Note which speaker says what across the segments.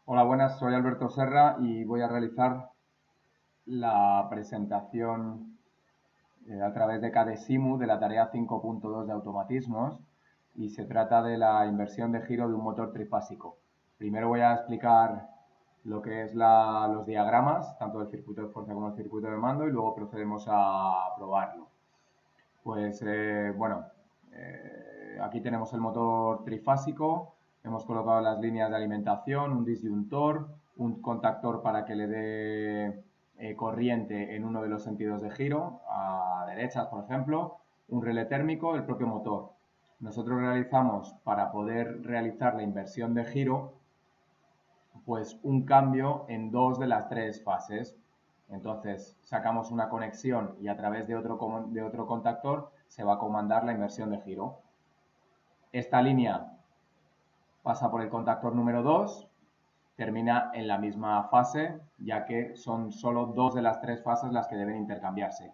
Speaker 1: Hola, buenas, soy Alberto Serra y voy a realizar la presentación a través de CADESIMU de la tarea 5.2 de automatismos y se trata de la inversión de giro de un motor trifásico. Primero voy a explicar lo que es los diagramas, tanto del circuito de fuerza como del circuito de mando, y luego procedemos a probarlo. Pues bueno, aquí tenemos el motor trifásico, hemos colocado las líneas de alimentación, un disyuntor, un contactor para que le dé corriente en uno de los sentidos de giro, a derechas por ejemplo, un relé térmico, el propio motor. Nosotros realizamos, para poder realizar la inversión de giro, pues un cambio en dos de las tres fases. Entonces sacamos una conexión y a través de otro contactor se va a comandar la inversión de giro. Esta línea pasa por el contactor número 2, termina en la misma fase, ya que son solo dos de las tres fases las que deben intercambiarse.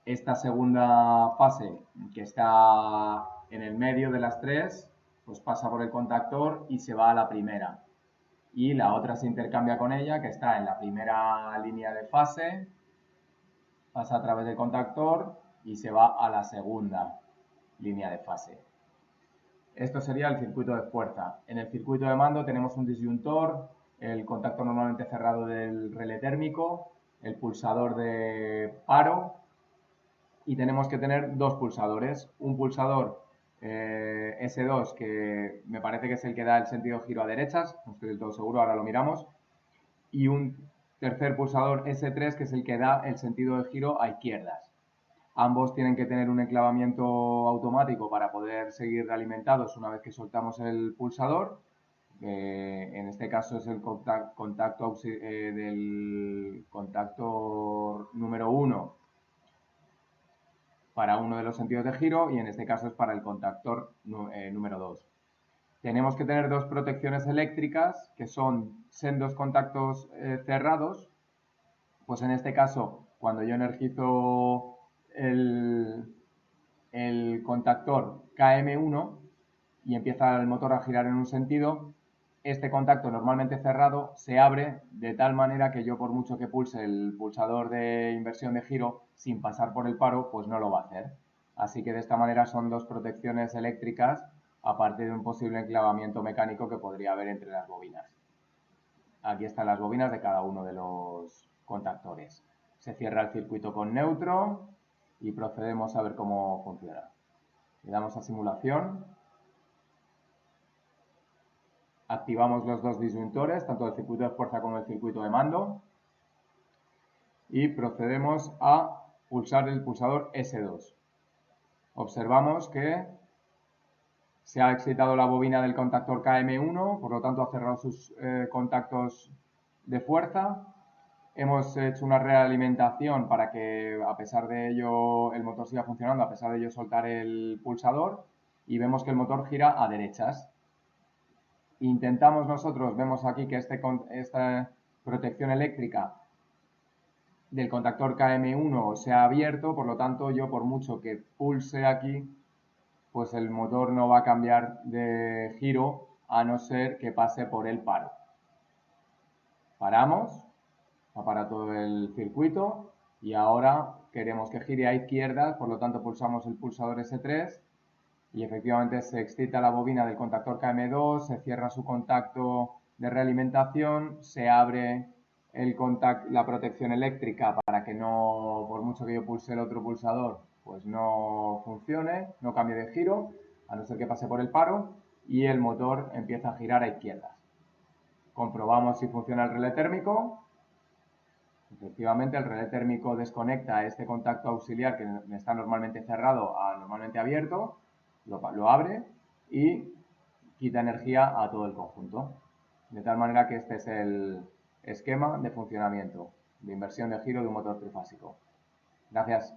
Speaker 1: Esta segunda fase, que está en el medio de las tres, pues pasa por el contactor y se va a la primera. Y la otra se intercambia con ella, que está en la primera línea de fase, pasa a través del contactor y se va a la segunda línea de fase. Esto sería el circuito de fuerza. En el circuito de mando tenemos un disyuntor, el contacto normalmente cerrado del relé térmico, el pulsador de paro y tenemos que tener dos pulsadores. Un pulsador S2 que me parece que es el que da el sentido giro a derechas, no estoy del todo seguro, ahora lo miramos, y un tercer pulsador S3 que es el que da el sentido de giro a izquierdas. Ambos tienen que tener un enclavamiento automático para poder seguir alimentados una vez que soltamos el pulsador. En este caso es el contacto del contacto número 1 para uno de los sentidos de giro y en este caso es para el contactor número 2. Tenemos que tener dos protecciones eléctricas que son sendos contactos cerrados. Pues en este caso, cuando yo energizo el contactor KM1 y empieza el motor a girar en un sentido, este contacto normalmente cerrado se abre de tal manera que yo por mucho que pulse el pulsador de inversión de giro sin pasar por el paro, pues no lo va a hacer. Así que de esta manera son dos protecciones eléctricas aparte de un posible enclavamiento mecánico que podría haber entre las bobinas. Aquí están las bobinas de cada uno de los contactores. Se cierra el circuito con neutro y procedemos a ver cómo funciona. Le damos a simulación. Activamos los dos disyuntores, tanto el circuito de fuerza como el circuito de mando. Y procedemos a pulsar el pulsador S2. Observamos que se ha excitado la bobina del contactor KM1, por lo tanto ha cerrado sus contactos de fuerza. Hemos hecho una realimentación para que a pesar de ello el motor siga funcionando, a pesar de ello soltar el pulsador y vemos que el motor gira a derechas. Intentamos nosotros, vemos aquí que esta protección eléctrica del contactor KM1 se ha abierto, por lo tanto yo por mucho que pulse aquí, pues el motor no va a cambiar de giro a no ser que pase por el paro. Paramos, para todo el circuito y ahora queremos que gire a izquierdas, por lo tanto pulsamos el pulsador S3 y efectivamente se excita la bobina del contactor KM2, se cierra su contacto de realimentación, se abre la protección eléctrica para que no, por mucho que yo pulse el otro pulsador, pues no funcione, no cambie de giro, a no ser que pase por el paro, y el motor empieza a girar a izquierdas. Comprobamos si funciona el relé térmico. Efectivamente, el relé térmico desconecta este contacto auxiliar que está normalmente cerrado a normalmente abierto, lo abre y quita energía a todo el conjunto. De tal manera que este es el esquema de funcionamiento de inversión de giro de un motor trifásico. Gracias.